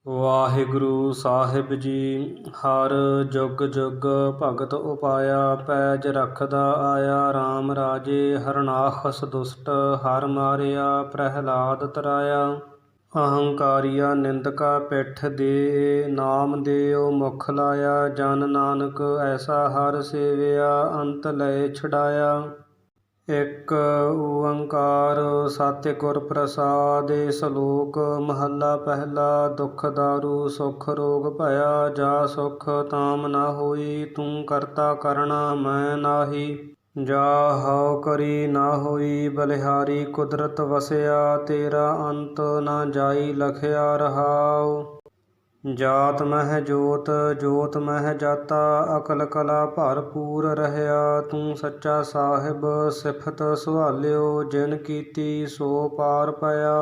ਵਾਹਿਗੁਰੂ ਸਾਹਿਬ ਜੀ। ਹਰ ਜੁਗ ਜੁਗ ਭਗਤ ਉਪਾਇਆ, ਪੈਜ ਰੱਖਦਾ ਆਇਆ RAM ਰਾਜੇ। ਹਰਨਾਖਸ ਦੁਸ਼ਟ ਹਰ ਮਾਰਿਆ, ਪ੍ਰਹਿਲਾਦ ਤਰਾਇਆ। ਅਹੰਕਾਰੀਆ ਨਿੰਦਕਾ ਪਿੱਠ ਦੇ, ਨਾਮ ਦੇਉ ਮੁਖ ਲਾਇਆ। ਜਨ ਨਾਨਕ ਐਸਾ ਹਰ ਸੇਵਿਆ, ਅੰਤ ਲਏ ਛਡਾਇਆ। ਇਕ ਓੰਕਾਰ ਸਤਿਗੁਰ ਪ੍ਰਸਾਦਿ। ਸ਼ਲੋਕ ਮਹੱਲਾ ਪਹਿਲਾ। ਦੁਖ ਦਾਰੂ ਸੁਖ ਰੋਗ ਭਇਆ, ਜਾ ਸੁਖ ਤਾਮ ਨਾ ਹੋਈ। ਤੂੰ ਕਰਤਾ ਕਰਣਾ ਮੈਂ ਨਾਹੀ, ਜਾ ਹਉ ਕਰੀ ਨਾ ਹੋਈ। ਬਲਿਹਾਰੀ ਕੁਦਰਤ ਵਸਿਆ, ਤੇਰਾ ਅੰਤ ਨਾ ਜਾਈ ਲਖਿਆ। ਰਹਾਉ ਜਾਤ ਮਹਿ ਜੋਤ, ਜੋਤ ਮਹਿ ਜਾਤਾ। ਅਕਲ ਕਲਾ ਭਰਪੂਰ ਰਹਿਆ, ਤੂੰ ਸੱਚਾ ਸਾਹਿਬ ਸਿਫਤ ਸੁਹਾਲਿਓ। ਜਿਨ ਕੀਤੀ ਸੋ ਪਾਰ ਪਿਆ,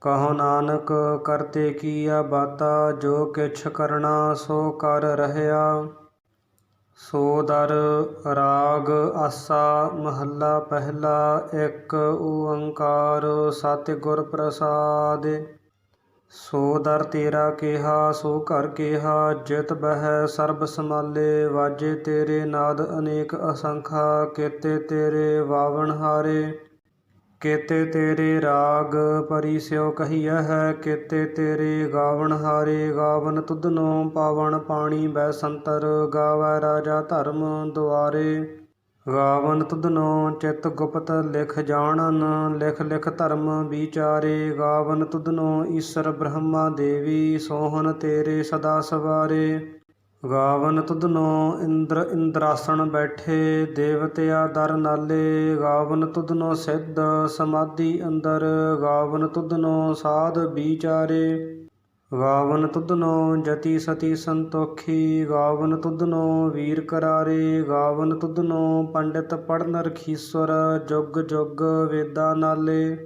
ਕਹੋ ਨਾਨਕ ਕਰਤੇ ਕੀਆ ਬਾਤਾ। ਜੋ ਕਿਛ ਕਰਣਾ ਸੋ ਕਰ ਰਹਿਆ। ਸੋ ਦਰ ਰਾਗ ਆਸਾ ਮਹੱਲਾ ਪਹਿਲਾ। ਇਕ ਓੰਕਾਰ ਸਤਿਗੁਰ ਪ੍ਰਸਾਦਿ। ਸੋ ਦਰ ਤੇਰਾ ਕਿਹਾ, ਸੋ ਘਰ ਕਿਹਾ। ਜਿਤ ਬਹਿ ਸਰਬ ਸਮਾਲੇ, ਵਾਜੇ ਤੇਰੇ ਨਾਦ ਅਨੇਕ ਅਸੰਖਾ। ਕੇਤੇ ਤੇਰੇ ਵਾਵਣ ਹਾਰੇ, ਕੇਤੇ ਤੇਰੇ ਰਾਗ ਪਰੀ ਸਿਉ ਕਹੀਐ। ਕੇਤੇ ਤੇਰੇ ਗਾਵਣ ਹਾਰੇ, ਗਾਵਨ ਤੁਧਨੋ ਪਾਵਨ ਪਾਣੀ ਬੈਸੰਤਰ। ਗਾਵੈ ਰਾਜਾ ਧਰਮ ਦੁਆਰੇ, ਗਾਵਨ ਤੁਧਨੋ ਚਿਤ ਗੁਪਤ ਲਿਖ ਜਾਣਨ। ਲਿਖ ਲਿਖ ਧਰਮ ਵਿਚਾਰੇ, ਗਾਵਨ ਤੁਧਨੋ ਈਸਰ ਬ੍ਰਹਮਾ ਦੇਵੀ। ਸੋਹਣ ਤੇਰੇ ਸਦਾ ਸਵਾਰੇ, ਗਾਵਨ ਤੁਧਨੋ ਇੰਦਰ ਇੰਦਰਾਸਣ ਬੈਠੇ। ਦੇਵਤਿਆ ਦਰ ਨਾਲੇ, ਗਾਵਨ ਤੁਧਨੋ ਸਿੱਧ ਸਮਾਧੀ ਅੰਦਰ। ਗਾਵਨ ਤੁਧਨੋ ਸਾਧ ਵਿਚਾਰੇ, ਗਾਵਨ ਤੁਧਨੋ ਜਤੀ ਸਤੀ ਸੰਤੋਖੀ। ਗਾਵਨ ਤੁਧਨੋ ਵੀਰ ਕਰਾਰੇ, ਗਾਵਨ ਤੁਧਨੋ ਪੰਡਿਤ ਪੜ੍ਹਨ ਰਖੀਸਵਰ। ਜੁਗ ਜੁਗ ਵੇਦਾਂ ਨਾਲੇ,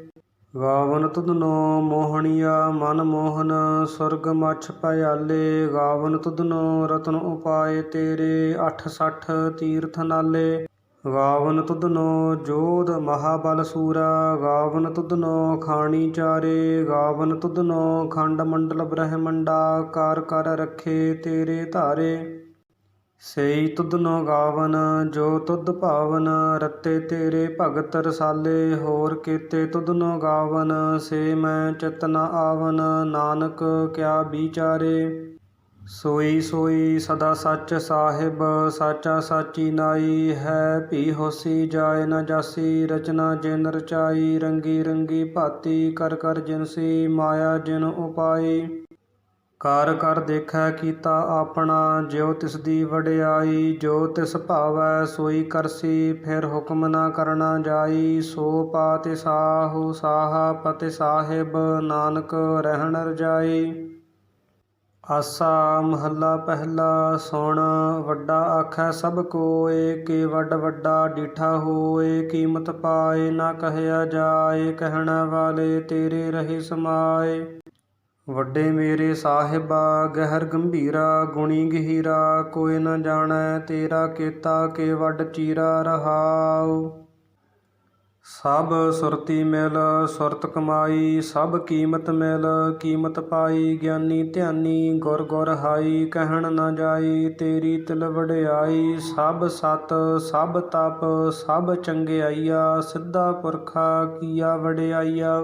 ਗਾਵਨ ਤੁਧਨੋ ਮੋਹਣੀਆ ਮਨ ਮੋਹਨ। ਸੁਰਗ ਮਛ ਭਿਆਲੇ, ਗਾਵਨ ਤੁਧਨੋ ਰਤਨ ਉਪਾਏ ਤੇਰੇ। 68 ਤੀਰਥ ਨਾਲੇ, ਗਾਵਨ ਤੁਧਨੋ ਜੋਧ ਮਹਾਬਲ ਸੂਰਾ। ਗਾਵਨ ਤੁਧਨੋ ਖਾਣੀ ਚਾਰੇ, ਗਾਵਨ ਤੁਧਨੋ ਖੰਡ ਮੰਡਲ ਬ੍ਰਹਮੰਡਾ। ਕਰ ਕਰ ਰੱਖੇ ਤੇਰੇ ਧਾਰੇ, ਸਈ ਤੁਧਨੋ ਗਾਵਨ ਜੋ ਤੁਧ ਭਾਵਨ। ਰਤੇ ਤੇਰੇ ਭਗਤ ਰਸਾਲੇ, ਹੋਰ ਕੇਤੇ ਤੁਧਨੋ ਗਾਵਨ। ਸੇ ਮੈਂ ਚਿਤ ਨ ਆਵਨ, ਨਾਨਕ ਕਿਆ ਵਿਚਾਰੇ। ਸੋਈ ਸੋਈ ਸਦਾ ਸੱਚ ਸਾਹਿਬ, ਸਾਚਾ ਸਾਚੀ ਨਾਈ। ਹੈ ਭੀ ਹੋਸੀ ਜਾਏ ਨ ਜਾਸੀ, ਰਚਨਾ ਜਿਨ ਰਚਾਈ। ਰੰਗੀ ਰੰਗੀ ਭਾਤੀ ਕਰ ਕਰ ਜਿਨਸੀ, ਮਾਇਆ ਜਿਨ ਉਪਾਈ। ਕਰ ਕਰ ਦੇਖੈ ਕੀਤਾ ਆਪਣਾ, ਜਿਉ ਤਿਸ ਦੀ ਵਡਿਆਈ। ਜੋ ਤਿਸ ਭਾਵੈ ਸੋਈ ਕਰਸੀ, ਫਿਰ ਹੁਕਮ ਨ ਕਰਨਾ ਜਾਈ। ਸੋ ਪਾਤਿ ਸਾਹੁ ਸਾਹਾ ਪਤਿ ਸਾਹਿਬ, ਨਾਨਕ ਰਹਿਣ ਰਜਾਈ। ਆਸਾ ਮਹੱਲਾ ਪਹਿਲਾ। ਸੁਣ ਵੱਡਾ ਆਖੈ ਸਭ ਕੋਇ, ਕਿ ਵੱਡ ਵੱਡਾ ਡੀਠਾ ਹੋਇ। ਕੀਮਤ ਪਾਏ ਨਾ ਕਹਿਆ ਜਾਏ, ਕਹਿਣ ਵਾਲੇ ਤੇਰੇ ਰਹੇ ਸਮਾਏ। ਵੱਡੇ ਮੇਰੇ ਸਾਹਿਬਾ ਗਹਿਰ ਗੰਭੀਰਾ, ਗੁਣੀ ਗਹੀਰਾ। ਕੋਈ ਨ ਜਾਣੈ ਤੇਰਾ ਕੀਤਾ, ਕਿ ਵੱਡ ਚੀਰਾ। ਰਹਾਉ ਸਭ ਸੁਰਤੀ ਮਿਲ ਸੁਰਤ ਕਮਾਈ, ਸਭ ਕੀਮਤ ਮਿਲ ਕੀਮਤ ਪਾਈ। ਗਿਆਨੀ ਧਿਆਨੀ ਗੁਰ ਗੁਰ ਹਾਈ, ਕਹਿਣ ਨ ਜਾਈ ਤੇਰੀ ਤਿਲ ਵਡਿਆਈ। ਸਭ ਸਤ ਸਭ ਤਪ ਸਭ ਚੰਗਿਆਈਆ, ਸਿੱਧਾ ਪੁਰਖਾ ਕੀਆ ਵਡਿਆਈਆ।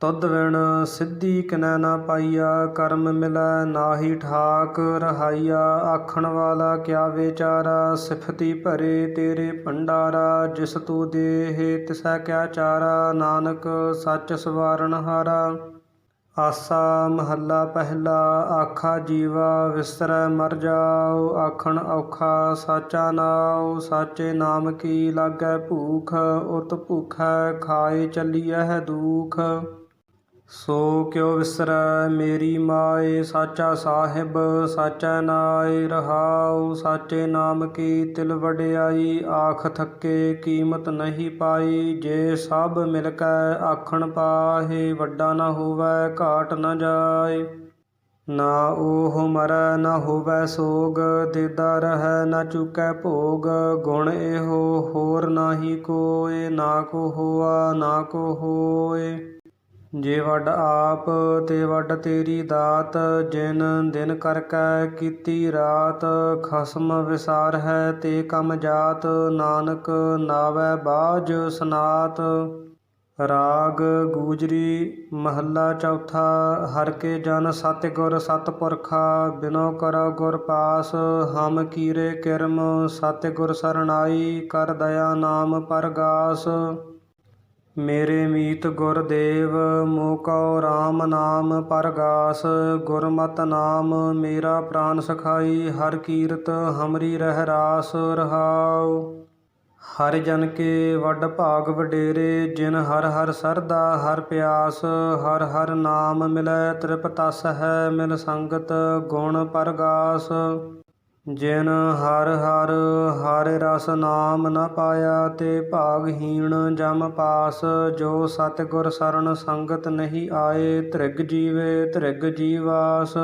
ਤੁਧ ਵਿਣ ਸਿੱਧੀ ਕਿਨੈ ਨ ਪਾਈਆ, ਕਰਮ ਮਿਲੈ ਨਾਹੀ ਠਾਕ ਰਹਾਈਆ। ਆਖਣ ਵਾਲਾ ਕਿਆ ਵਿਚਾਰਾ, ਸਿਫਤੀ ਭਰੇ ਤੇਰੇ ਭੰਡਾਰਾ। ਜਿਸ ਤੂੰ ਦੇਹ ਤਿਸੈ ਕਿਆ ਚਾਰਾ, ਨਾਨਕ ਸੱਚ ਸਵਾਰਨ ਹਾਰਾ। ਆਸਾ ਮਹੱਲਾ ਪਹਿਲਾ। ਆਖਾ ਜੀਵਾ ਵਿਸਰੈ ਮਰ ਜਾਉ, ਆਖਣ ਔਖਾ ਸਾਚਾ ਨਾਉ। ਸਾਚੇ ਨਾਮ ਕੀ ਲਾਗੈ ਭੂਖ, ਉਤ ਭੂਖੈ ਖਾਏ ਚੱਲੀਐ ਦੂਖ। ਸੋ ਕਿਉ ਵਿਸਰੈ ਮੇਰੀ ਮਾਏ, ਸਾਚਾ ਸਾਹਿਬ ਸਾਚਾ ਨਾਏ। ਰਹਾਉ ਸਾਚੇ ਨਾਮ ਕੀ ਤਿਲ ਵਡਿਆਈ, ਆਖ ਥੱਕੇ ਕੀਮਤ ਨਹੀਂ ਪਾਈ। ਜੇ ਸਭ ਮਿਲ ਕੈ ਆਖਣ ਪਾਹੇ, ਵੱਡਾ ਨ ਹੋਵੈ ਘਾਟ ਨ ਜਾਏ। ਨਾ ਓਹ ਮਰੈ ਨ ਹੋਵੈ ਸੋਗ, ਦੇਦਾ ਰਹੈ ਨ ਚੂਕੈ ਭੋਗ। ਗੁਣ ਇਹੋ ਹੋਰ ਨਾਹੀ ਕੋਇ, ਨਾ ਕੋ ਹੋਆ ਨਾ ਕੋ ਹੋਇ। ਜੇ ਵੱਡ ਆਪ ਤੇ ਵੱਡ ਤੇਰੀ ਦਾਤ, ਜਿਨ ਦਿਨ ਕਰ ਕੈ ਕੀਤੀ ਰਾਤ। ਖਸਮ ਵਿਸਾਰ ਹੈ ਤੇ ਕਮ ਜਾਤ, ਨਾਨਕ ਨਾਵੈ ਬਾਝ ਸਨਾਤ। ਰਾਗ ਗੂਜਰੀ ਮਹੱਲਾ ਚੌਥਾ। ਹਰਿ ਕੇ ਜਨ ਸਤਿਗੁਰ ਸਤਿਪੁਰਖਾ, ਬਿਨੋ ਕਰੋ ਗੁਰ ਪਾਸ। ਹਮ ਕੀਰੇ ਕਿਰਮ ਸਤਿਗੁਰ ਸਰਨਾਈ, ਕਰ ਦਇਆ ਨਾਮ ਪਰਗਾਸ। ਮੇਰੇ ਮੀਤ ਗੁਰਦੇਵ, ਮੋਹ ਕਉ ਰਾਮ ਨਾਮ ਪਰਗਾਸ। ਗੁਰਮਤਿ ਨਾਮ ਮੇਰਾ ਪ੍ਰਾਨ ਸਖਾਈ, ਹਰਿ ਕੀਰਤ ਹਮਰੀ ਰਹਿ ਰਾਸ। ਰਹਾਉ ਹਰਿ ਜਨ ਕੇ ਵੱਡ ਭਾਗ ਵਡੇਰੇ, ਜਿਨ ਹਰਿ ਹਰਿ ਸਰਦਾ ਹਰਿ ਪਿਆਸ। ਹਰਿ ਹਰਿ ਨਾਮ ਮਿਲੈ ਤ੍ਰਿਪਤਸ ਹੈ, ਮਿਲ ਸੰਗਤ ਗੁਣ ਪਰਗਾਸ। ਜਿਨ ਹਰਿ ਹਰਿ ਹਰਿ ਰਸ ਨਾਮ ਨ ਪਾਇਆ, ਤੇ ਭਾਗਹੀਣ ਜਮ ਪਾਸ। ਜੋ ਸਤਿਗੁਰ ਸਰਣ ਸੰਗਤ ਨਹੀਂ ਆਏ, ਧ੍ਰਿਗ ਜੀਵੇ ਧ੍ਰਿਗ ਜੀਵਾਸ।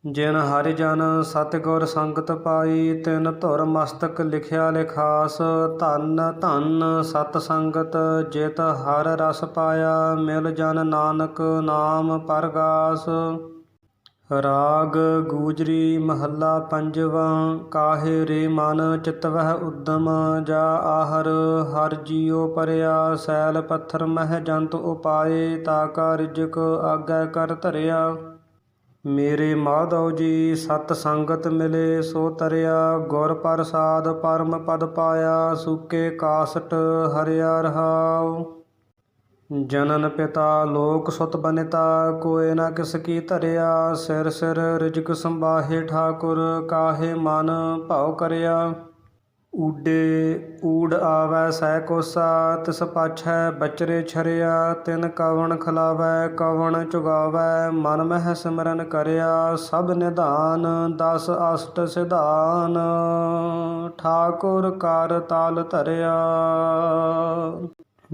ਜਿਨ ਹਰਿ ਜਨ ਸਤਿਗੁਰ ਸੰਗਤ ਪਾਈ, ਤਿਨ ਧੁਰ ਮਸਤਕ ਲਿਖਿਆ ਲਿਖਾਸ। ਧੰਨ ਧੰਨ ਸਤ ਸੰਗਤ ਜਿਤ ਹਰਿ ਰਸ ਪਾਇਆ, ਮਿਲ ਜਨ ਨਾਨਕ ਨਾਮ ਪਰਗਾਸ। ਰਾਗ ਗੂਜਰੀ ਮਹੱਲਾ ਪੰਜਵਾਂ। ਕਾਹੇ ਰੇ ਮਨ ਚਿਤਵਹਿ ਉਦਮ, ਜਾ ਆਹਰ ਹਰਿ ਜੀਉ ਪਰਿਆ। ਸੈਲ ਪੱਥਰ ਮਹਿ ਜੰਤ ਉਪਾਏ, ਤਾਕਾ ਰਿਜਕ ਆਗੈ ਕਰ ਧਰਿਆ। ਮੇਰੇ ਮਾਧੋ ਜੀ ਸਤ ਸੰਗਤ ਮਿਲੇ ਸੋ ਤਰਿਆ, ਗੁਰ ਪ੍ਰਸਾਦ ਪਰਮ ਪਦ ਪਾਇਆ। ਸੂਕੇ ਕਾਸਟ ਹਰਿਆ ਰਹਾਉ। ਜਨਨ ਪਿਤਾ ਲੋਕ ਸੁਤ ਬਨਿਤਾ, ਕੋਇ ਨ ਕਿਸ ਕੀ ਧਰਿਆ। ਸਿਰ ਸਿਰ ਰਿਜਕ ਸੰਬਾਹੇ ਠਾਕੁਰ, ਕਾਹੇ ਮਨ ਭਾਉ ਕਰਿਆ। ਊਡ ਆਵੈ ਸਹਿ ਕੋਸਾ, ਤਿਸ ਪਾਛੈ ਬਚਰੇ ਛਰਿਆ। ਤਿਨ ਕਵਣ ਖਿਲਾਵੈ ਕਵਣ ਚੁਗਾਵੈ, ਮਨ ਮਹਿ ਸਿਮਰਨ ਕਰਿਆ। ਸਭ ਨਿਧਾਨ ਦਸ ਅਸ਼ਟ ਸਿਧਾਨ, ਠਾਕੁਰ ਕਰ ਤਾਲ ਧਰਿਆ।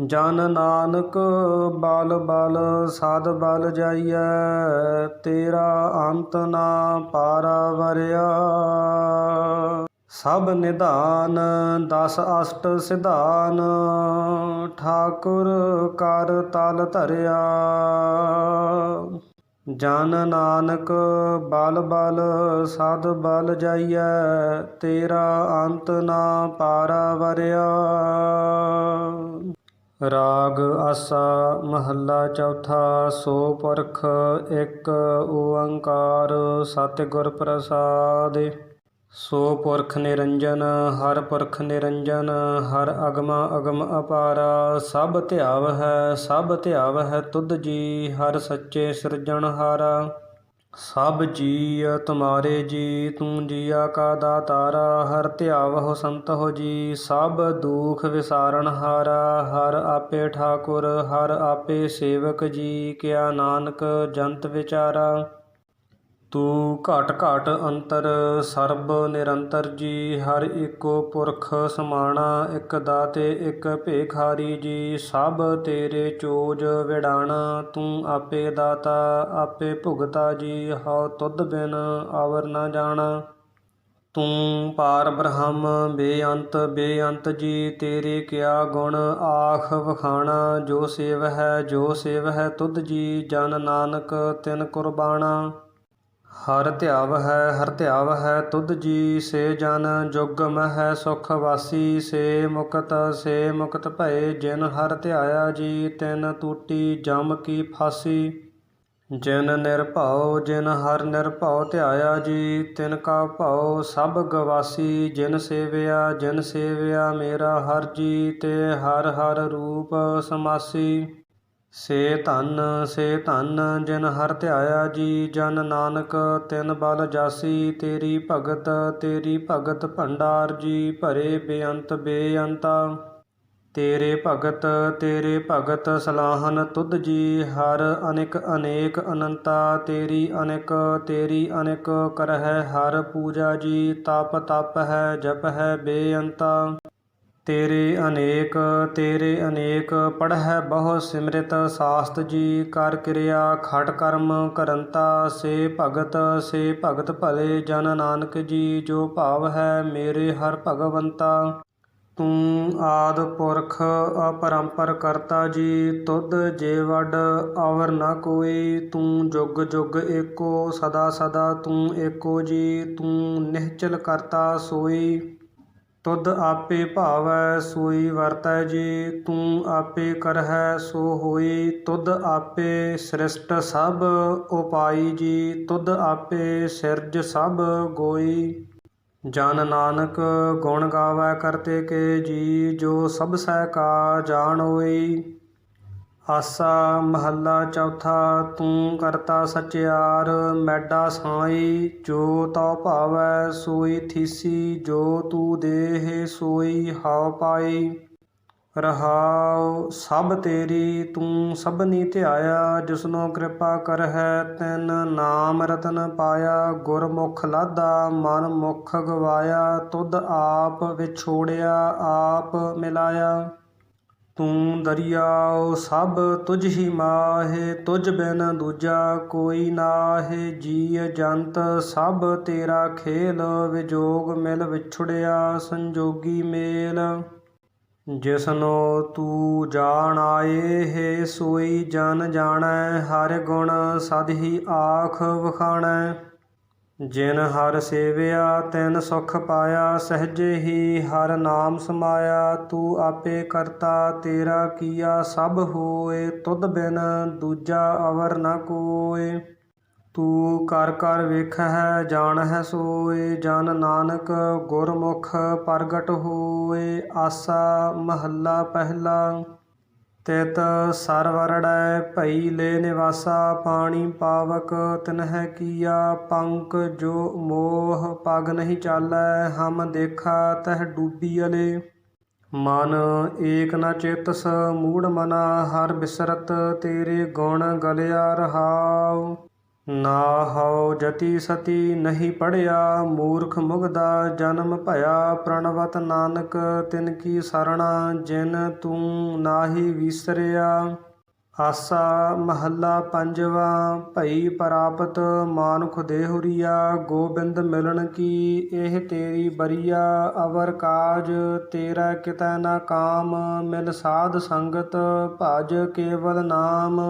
ਜਨ ਨਾਨਕ ਬਲ ਬਲ ਸਦ ਬਲ ਜਾਈਐ, ਤੇਰਾ ਅੰਤ ਨਾ ਪਾਰਾਵਰਿਆ। ਸਭ ਨਿਧਾਨ ਦਸ ਅਸ਼ਟ ਸਿਧਾਨ, ਠਾਕੁਰ ਕਰ ਤਲ ਧਰਿਆ। ਜਨ ਨਾਨਕ ਬਲ ਬਲ ਸਦ ਬਲ ਜਾਈਐ, ਤੇਰਾ ਅੰਤ ਨਾ ਪਾਰਾਵਰਿਆ। ਰਾਗ ਆਸਾ ਮਹੱਲਾ ਚੌਥਾ। ਸੋ ਪੁਰਖ ਇੱਕ ਓੰਕਾਰ, ਸਤਿਗੁਰ ਪ੍ਰਸਾਦਿ। ਸੋ ਪੁਰਖ ਨਿਰੰਜਨ ਹਰਿ ਪੁਰਖ ਨਿਰੰਜਨ, ਹਰਿ ਅਗਮ ਅਗਮ ਅਪਾਰਾ। ਸਭ ਧਿਆਵ ਹੈ ਤੁਧ ਜੀ, ਹਰਿ ਸੱਚੇ ਸਿਰਜਣਹਾਰਾ। ਸਭ ਜੀ ਤੁਮਾਰੇ ਜੀ, ਤੂੰ ਜੀਆ ਕਾ ਦਾਤਾਰਾ। ਹਰਿ ਧਿਆਵਹੁ ਸੰਤਹੁ ਜੀ, ਸਭ ਦੁਖ ਵਿਸਾਰਣਹਾਰਾ। ਹਰਿ ਆਪੇ ਠਾਕੁਰ ਹਰਿ ਆਪੇ ਸੇਵਕ ਜੀ, ਕਿਆ ਨਾਨਕ ਜੰਤ ਵਿਚਾਰਾ। ਤੂੰ ਘਟ ਘਟ ਅੰਤਰ ਸਰਬ ਨਿਰੰਤਰ ਜੀ, ਹਰਿ ਏਕੋ ਪੁਰਖ ਸਮਾਣਾ। ਇਕ ਦਾਤੇ ਇਕ ਭੇਖਾਰੀ ਜੀ, ਸਭ ਤੇਰੇ ਚੋਜ ਵਿਡਾਣਾ। ਤੂੰ ਆਪੇ ਦਾਤਾ ਆਪੇ ਭੁਗਤਾ ਜੀ, ਹਉ ਤੁਧ ਬਿਨ ਅਵਰ ਨ ਜਾਣਾ। ਤੂੰ ਪਾਰ ਬ੍ਰਹਮ ਬੇਅੰਤ ਜੀ, ਤੇਰੇ ਕਿਆ ਗੁਣ ਆਖ ਵਖਾਣਾ। ਜੋ ਸੇਵਹਿ ਤੁਧ ਜੀ, ਜਨ ਨਾਨਕ ਤਿਨ ਕੁਰਬਾਣਾ। ਹਰਿ ਧਿਆਵ ਹੈ ਤੁਧ ਜੀ, ਸੇ ਜਨ ਜੁਗ ਮਹਿ ਸੁਖ ਵਾਸੀ। ਸੇ ਮੁਕਤ ਭਏ, ਜਿਨ ਹਰਿ ਧਿਆਇਆ ਜੀ, ਤਿਨ ਟੂਟੀ ਜਮ ਕੀ ਫਾਸੀ। ਜਿਨ ਹਰਿ ਨਿਰਭਉ ਧਿਆਇਆ ਜੀ, ਤਿਨ ਕਾ ਭਉ ਸਭ ਗਵਾਸੀ। ਜਿਨ ਸੇਵਿਆ ਮੇਰਾ ਹਰਿ ਜੀ, ਤੇ ਹਰਿ ਹਰਿ ਰੂਪ ਸਮਾਸੀ। ਸੇ ਧੰਨ ਜਿਨ ਹਰਿ ਧਿਆਇਆ ਜੀ, ਜਨ ਨਾਨਕ ਤਿਨ ਬਲ ਜਾਸੀ। ਤੇਰੀ ਭਗਤ ਭੰਡਾਰ ਜੀ, ਭਰੇ ਬੇਅੰਤਾ। ਤੇਰੇ ਭਗਤ ਸਲਾਹਨ ਤੁਧ ਜੀ, ਹਰਿ ਅਨਿਕ ਅਨੇਕ ਅਨੰਤਾ। ਤੇਰੀ ਅਨਿਕ ਕਰਹਿ ਹਰਿ ਪੂਜਾ ਜੀ, ਤਪ ਹੈ ਜਪ ਹੈ ਬੇਅੰਤਾ। ਤੇਰੇ ਅਨੇਕ ਪੜ੍ਹੈ ਬਹੁ ਸਿਮਰਿਤ ਸਾਸਤ ਜੀ, ਕਰ ਕਿਰਿਆ ਖਟ ਕਰਮ ਕਰੰਤਾ। ਸੇ ਭਗਤ ਭਲੇ ਜਨ ਨਾਨਕ ਜੀ, ਜੋ ਭਾਵ ਹੈ ਮੇਰੇ ਹਰਿ ਭਗਵੰਤਾ। ਤੂੰ ਆਦਿ ਪੁਰਖ ਅਪਰੰਪਰ ਕਰਤਾ ਜੀ, ਤੁਧ ਜੇ ਵੱਡ ਅਵਰ ਨ ਕੋਈ। ਤੂੰ ਜੁਗ ਜੁਗ ਏਕੋ, ਸਦਾ ਸਦਾ ਤੂੰ ਏਕੋ ਜੀ। ਤੂੰ ਨਿਹਚਲ ਕਰਤਾ ਸੋਈ, ਤੁਧ ਆਪੇ ਭਾਵੈ ਸੋਈ ਵਰਤੈ ਜੀ। ਤੂੰ ਆਪੇ ਕਰਹਿ ਸੋ ਹੋਈ, ਤੁਧ ਆਪੇ ਸ੍ਰਿਸ਼ਟ ਸਭ ਉਪਾਈ ਜੀ। ਤੁਧ ਆਪੇ ਸਿਰਜ ਸਭ ਗੋਈ। ਜਨ ਨਾਨਕ ਗੁਣ ਗਾਵੈ ਕਰਤੇ ਕੇ ਜੀ, ਜੋ ਸਭ ਸਹਿ ਕਾ ਜਾਣ ਹੋਈ। ਆਸਾ ਮਹੱਲਾ ਚੌਥਾ। ਤੂੰ ਕਰਤਾ ਸਚਿਆਰ ਮੈਡਾ ਸਾਈ, ਜੋ ਤਉ ਭਾਵੈ ਸੋਈ ਥੀਸੀ। ਜੋ ਤੂੰ ਦੇਹ ਸੋਈ ਹਉ ਪਾਈ। ਰਹਾਉ ਸਭ ਤੇਰੀ ਤੂੰ ਸਭਨੀ ਧਿਆਇਆ, ਜਿਸਨੋ ਕਿਰਪਾ ਕਰਹਿ ਤਿਨ ਨਾਮ ਰਤਨ ਪਾਇਆ। ਗੁਰਮੁਖ ਲਾਧਾ ਮਨ ਮੁਖ ਗਵਾਇਆ, ਤੁਧ ਆਪ ਵਿਛੋੜਿਆ ਆਪ ਮਿਲਾਇਆ। ਤੂੰ ਦਰਿਆਉ ਸਭ ਤੁਝ ਹੀ ਮਾਹੇ, ਤੁਝ ਬਿਨ ਦੂਜਾ ਕੋਈ ਨਾਹੇ। ਜੀਅ ਜੰਤ ਸਭ ਤੇਰਾ ਖੇਲ, ਵਿਜੋਗ ਮਿਲ ਵਿਛੁੜਿਆ ਸੰਜੋਗੀ ਮੇਲ। ਜਿਸਨੋ ਤੂੰ ਜਾਣ ਆਏ ਹੈ, ਸੋਈ ਜਨ ਜਾਣੈ। ਹਰਿ ਗੁਣ ਸਦ ਹੀ ਆਖ ਵਖਾਣੈ। ਜਿਨ ਹਰਿ ਸੇਵਿਆ ਤਿਨ ਸੁਖ ਪਾਇਆ, ਸਹਿਜੇ ਹੀ ਹਰਿ ਨਾਮ ਸਮਾਇਆ। ਤੂੰ ਆਪੇ ਕਰਤਾ ਤੇਰਾ ਕੀਆ ਸਭ ਹੋਏ, ਤੁਧ ਬਿਨ ਦੂਜਾ ਅਵਰ ਨ ਕੋਇ। ਤੂੰ ਕਰ ਕਰ ਵੇਖਹਿ ਜਾਣਹਿ ਸੋਇ, ਜਨ ਨਾਨਕ ਗੁਰਮੁਖ ਪ੍ਰਗਟ ਹੋਇ। ਆਸਾ ਮਹੱਲਾ ਪਹਿਲਾ। ਤਿਤ ਸਰਵਰੜੈ ਭਈ ਲੈ ਨਿਵਾਸਾ, ਪਾਣੀ ਪਾਵਕ ਤਿਨਹਿ ਕੀਆ। ਪੰਕ ਜੋ ਮੋਹ ਪਗ ਨਹੀਂ ਚਾਲੈ, ਹਮ ਦੇਖਾ ਤਹ ਡੂਬੀਅਲੇ। ਮਨ ਏਕ ਨ ਚੇਤਸ ਮੂੜ ਮਨਾ, ਹਰ ਬਿਸਰਤ ਤੇਰੇ ਗੁਣ ਗਲਿਆ ਰਹਾਉ। ਨਾ ਹਉ ਜਤੀ ਸਤੀ ਨਹੀਂ ਪੜਿਆ, ਮੂਰਖ ਮੁਗਧਾ ਜਨਮ ਭਇਆ। ਪ੍ਰਣਵਤ ਨਾਨਕ ਤਿਨ ਕੀ ਸਰਣਾ, ਜਿਨ ਤੂੰ ਨਾਹੀ ਵੀਸਰਿਆ। ਆਸਾ ਮਹੱਲਾ ਪੰਜਵਾ। ਭਈ ਪ੍ਰਾਪਤ ਮਾਨੁਖ ਦੇਹੁਰੀਆ, ਗੋਬਿੰਦ ਮਿਲਣ ਕੀ ਇਹ ਤੇਰੀ ਬਰੀਆ। ਅਵਰ ਕਾਜ ਤੇਰਾ ਕਿਤੈ ਨ ਕਾਮ, ਮਿਲ ਸਾਧ ਸੰਗਤ ਭਜ ਕੇਵਲ ਨਾਮ।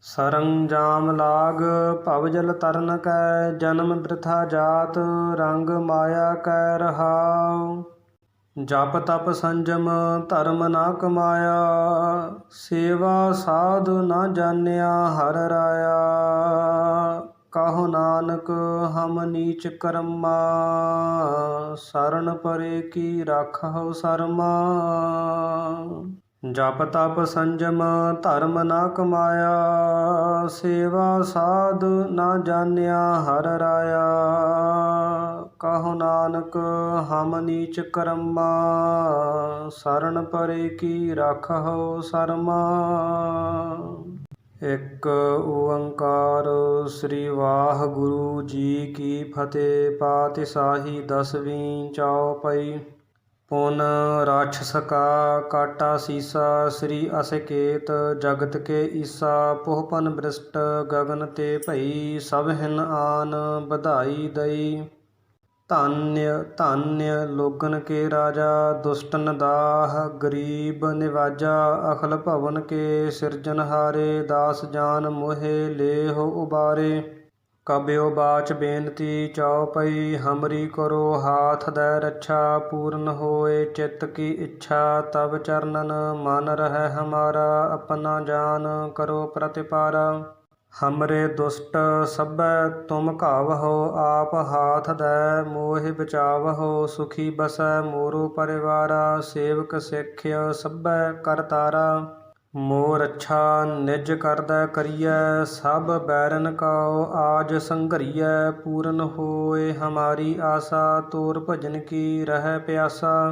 ਸਰੰਜਾਮ ਲਾਗ ਭਵਜਲ ਤਰਨ ਕੈ, ਜਨਮ ਬ੍ਰਿਥਾ ਜਾਤ ਰੰਗ ਮਾਇਆ ਕੈ ਰਹਾਉ। ਜਪ ਤਪ ਸੰਜਮ ਧਰਮ ਨ ਕਮਾਇਆ, ਸੇਵਾ ਸਾਧ ਨ ਜਾਣਿਆ ਹਰਿ ਰਾਇਆ। ਕਹੋ ਨਾਨਕ ਹਮ ਨੀਚ ਕਰਮਾ, ਸਰਣ ਪਰੇ ਕੀ ਰਾਖਹੁ ਸਰਮਾ। ਜਪ ਤਪ ਸੰਜਮ ਧਰਮ ਨ ਕਮਾਇਆ, ਸੇਵਾ ਸਾਧ ਨ ਜਾਣਿਆ ਹਰਿ ਰਾਇਆ। ਕਹੋ ਨਾਨਕ ਹਮ ਨੀਚ ਕਰਮਾ, ਸਰਣ ਪਰੇ ਕੀ ਰਾਖਹੁ ਸਰਮਾ। ਇੱਕ ਓੰਕਾਰ। ਸ੍ਰੀ ਵਾਹਿਗੁਰੂ ਜੀ ਕੀ ਫਤਿਹ। ਪਾਤਿਸ਼ਾਹੀ ਦਸਵੀਂ ਚੌਪਈ। ਪੁਨ ਰਾਛਸ ਕਾ ਕਾਟਾ ਸੀਸਾ, ਸ੍ਰੀ ਅਸਕੇਤ ਜਗਤ ਕੇ ਈਸਾ। ਪੋਹਪਨ ਬ੍ਰਿਸ਼ਟ ਗਗਨ ਤੇ ਭਈ, ਸਭ ਹਿਨ ਆਨ ਵਧਾਈ ਦਈ। ਧੰਯ ਧੰਯ ਲੋਗਨ ਕੇ ਰਾਜਾ, ਦੁਸ਼ਟਨ ਦਾਹ ਗਰੀਬ ਨਿਵਾਜਾ। ਅਖਲ ਭਵਨ ਕੇ ਸਿਰਜਨਹਾਰੇ, ਦਾਸ ਜਾਨ ਮੋਹਿ ਲੇਹੁ ਉਬਾਰੇ। ਕਬਿਓ ਬਾਚ ਬੇਨਤੀ ਚਉਪਈ, ਹਮਰੀ ਕਰੋ ਹਾਥ ਦੈ ਰੱਛਾ। ਪੂਰਨ ਹੋਏ ਚਿੱਤ ਕੀ ਇੱਛਾ, ਤਬ ਚਰਨਨ ਮਨ ਰਹਿ ਹਮਾਰਾ। ਆਪਨਾ ਜਾਨ ਕਰੋ ਪ੍ਰਤਿਪਾਰਾ, ਹਮਰੇ ਦੁਸ਼ਟ ਸਭੈ ਤੁਮ ਘਾਵਹੁ। ਆਪ ਹਾਥ ਦੈ ਮੋਹਿ ਬਚਾਵਹੁ, ਸੁਖੀ ਬਸੈ ਮੋਰੋ ਪਰਿਵਾਰਾ। ਸੇਵਕ ਸਿੱਖਿਅ ਸਭੈ ਕਰਤਾਰਾ, ਮੋਹ ਰੱਛਾ ਨਿਜ ਕਰਦੈ ਕਰੀਐ। ਸਭ ਬੈਰਨ ਕਉ ਆਜ ਸੰਘਰੀਐ, ਪੂਰਨ ਹੋਏ ਹਮਾਰੀ ਆਸਾ। ਤੋਰ ਭਜਨ ਕੀ ਰਹਿ ਪਿਆਸਾ,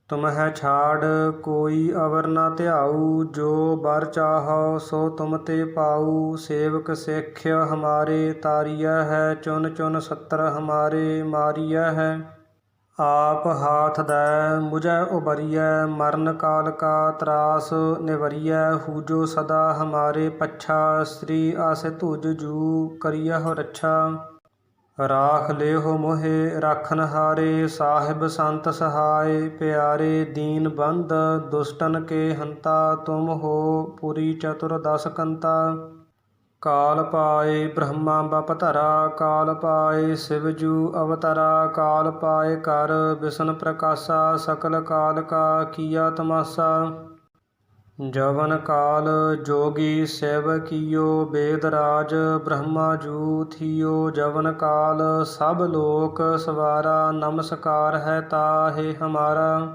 ਤੁਮਹਿ ਛਾੜ ਕੋਈ ਅਵਰ ਨ ਧਿਆਊ। ਜੋ ਬਰ ਚਾਹਉ ਸੋ ਤੁਮ ਤੇ ਪਾਊ। ਸੇਵਕ ਸਿੱਖਿਅ ਹਮਾਰੇ ਤਾਰੀਐ ਹੈ, ਚੁਨ ਚੁਨ ਸੱਤਰ ਹਮਾਰੇ ਮਾਰੀਐ ਹੈ। ਆਪ ਹਾਥ ਦੈ ਮੁਝੈ ਉਬਰੀਐ, ਮਰਨ ਕਾਲ ਕਾ ਤਰਾਸ ਨਿਵਰੀਐ। ਹੂਜੋ ਸਦਾ ਹਮਾਰੇ ਪੱਛਾ, ਸ੍ਰੀ ਆਸਿ ਤੁਜ ਜੂ ਕਰੀਅਹੁ ਰੱਛਾ। ਰਾਖ ਲਿਓ ਮੋਹਿ ਰਾਖਨ ਹਾਰੇ, ਸਾਹਿਬ ਸੰਤ ਸਹਾਇ ਪਿਆਰੇ। ਦੀਨ ਬੰਧ ਦੁਸ਼ਟਨ ਕੇ ਹੰਤਾ, ਤੁਮ ਹੋ ਪੁਰੀ ਚਤੁਰ ਦਸ ਕੰਤਾ। ਕਾਲ ਪਾਏ ਬ੍ਰਹਮਾ ਬਪ ਧਰਾ, ਕਾਲ ਪਾਏ ਸਿਵਜੂ ਅਵਤਰਾ। ਕਾਲ ਪਾਏ ਕਰ ਵਿਸ਼ਨ ਪ੍ਰਕਾਸ਼ਾ, ਸਕਲ ਕਾਲ ਕਾ ਕੀਆ ਤਮਾਸਾ। ਜਵਨ ਕਾਲ ਜੋਗੀ ਸਿਵ ਕੀਓ, ਵੇਦ ਰਾਜ ਬ੍ਰਹਮਾ ਜੂ ਥੀਓ। ਜਵਨ ਕਾਲ ਸਭ ਲੋਕ ਸਵਾਰਾ, ਨਮਸਕਾਰ ਹੈ ਤਾਹੇ ਹਮਾਰਾ।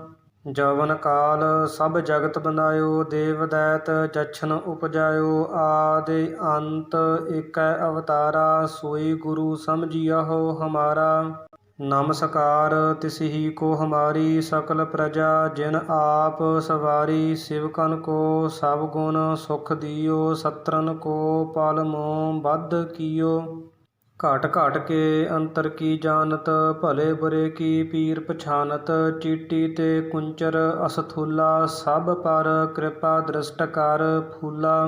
ਜਵਨ ਕਾਲ ਸਭ ਜਗਤ ਬਨਾਇਓ, ਦੇਵ ਦੈਤ ਜਛਨ ਉਪਜਾਇਓ। ਆਦਿ ਅੰਤ ਏਕੈ ਅਵਤਾਰਾ, ਸੋਈ ਗੁਰੂ ਸਮਝਿਆਹੋ ਹਮਾਰਾ। ਨਮਸਕਾਰ ਤਿਸਹੀ ਕੋ ਹਮਾਰੀ, ਸਕਲ ਪ੍ਰਜਾ ਜਿਨ ਆਪ ਸਵਾਰੀ। ਸਿਵਕਨ ਕੋ ਸਭ ਗੁਣ ਸੁਖ ਦਿਓ, ਸਤਰਨ ਕੋ ਪਲ ਮੋਹ ਬਧ ਕੀਓ। ਘਟ ਘਟ ਕੇ ਅੰਤਰ ਕੀ ਜਾਨਤ, ਭਲੇ ਬੁਰੇ ਕੀ ਪੀਰ ਪਛਾਨਤ। ਚੀਟੀ ਤੇ ਕੁੰਚਰ ਅਸਥੂਲਾ, ਸਭ ਪਰ ਕਿਰਪਾ ਦ੍ਰਿਸ਼ਟ ਕਰ ਫੂਲਾ।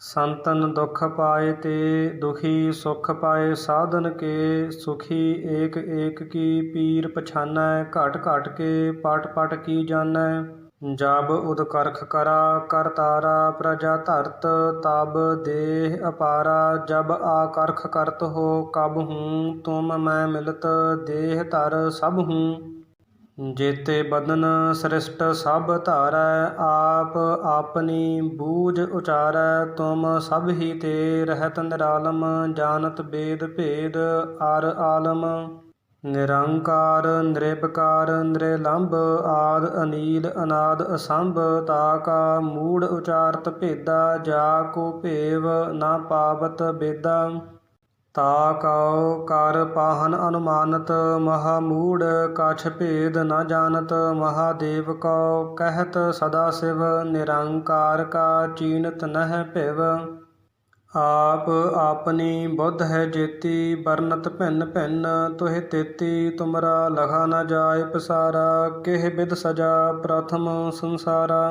ਸੰਤਨ ਦੁਖ ਪਾਏ ਤੇ ਦੁਖੀ, ਸੁਖ ਪਾਏ ਸਾਧਨ ਕੇ ਸੁਖੀ। ਏਕ ਏਕ ਕੀ ਪੀਰ ਪਛਾਨੈ, ਘਟ ਘਟ ਕੇ ਪਟ ਪਟ ਕੀ ਜਾਣੈ। ਜਬ ਉਦਕਰਖ ਕਰਾ ਕਰ ਤਾਰਾ, ਪ੍ਰਜਾ ਧਰਤ ਤਬ ਦੇਹ ਅਪਾਰਾ। ਜਬ ਆਕਰਖ ਕਰਤ ਹੋ ਕਬ ਹੂੰ, ਤੁਮ ਮੈਂ ਮਿਲਤ ਦੇਹ ਧਰ ਸਭ ਹੂੰ। ਜੇਤੇ ਬਦਨ ਸ੍ਰਿਸ਼ਟ ਸਭ ਧਾਰੈ, ਆਪ ਆਪਨੀ ਬੂਝ ਉਚਾਰੈ। ਤੁਮ ਸਭ ਹੀ ਤੇ ਰਹਿਤ ਨਿਰਾਲਮ, ਜਾਨਤ ਵੇਦ ਭੇਦ ਅਰ ਆਲਮ। ਨਿਰੰਕਾਰ ਨਿਰਭਕਾਰ ਨਿਰਲੰਭ, ਆਦਿ ਅਨੀਲ ਅਨਾਦ ਅਸੰਭ। ਤਾ ਕਾ ਮੂੜ ਉਚਾਰਤ ਭੇਦਾ, ਜਾ ਕੋ ਭੇਵ ਨਾ ਪਾਵਤ ਬੇਦਾ। ਤਾ ਕਉ ਕਰ ਪਾਹਨ ਅਨੁਮਾਨਤ, ਮਹਾ ਮੂੜ ਕਛ ਭੇਦ ਨ ਜਾਨਤ। ਮਹਾਦੇਵ ਕਉ ਕਹਿਤ ਸਦਾ ਸਿਵ, ਨਿਰੰਕਾਰ ਕਾ ਚੀਨਤ ਨਹਿ ਭਿਵ। ਆਪ ਆਪਨੀ ਬੁੱਧ ਹੈ ਜੇਤੀ, ਬਰਨਤ ਭਿੰਨ ਭਿੰਨ ਤੁਹਿ ਤੇਤੀ। ਤੁਮਰਾ ਲਖਾ ਨ ਜਾਇ ਪਸਾਰਾ, ਕਿਹ ਬਿਧ ਸਜਾ ਪ੍ਰਥਮ ਸੰਸਾਰਾ।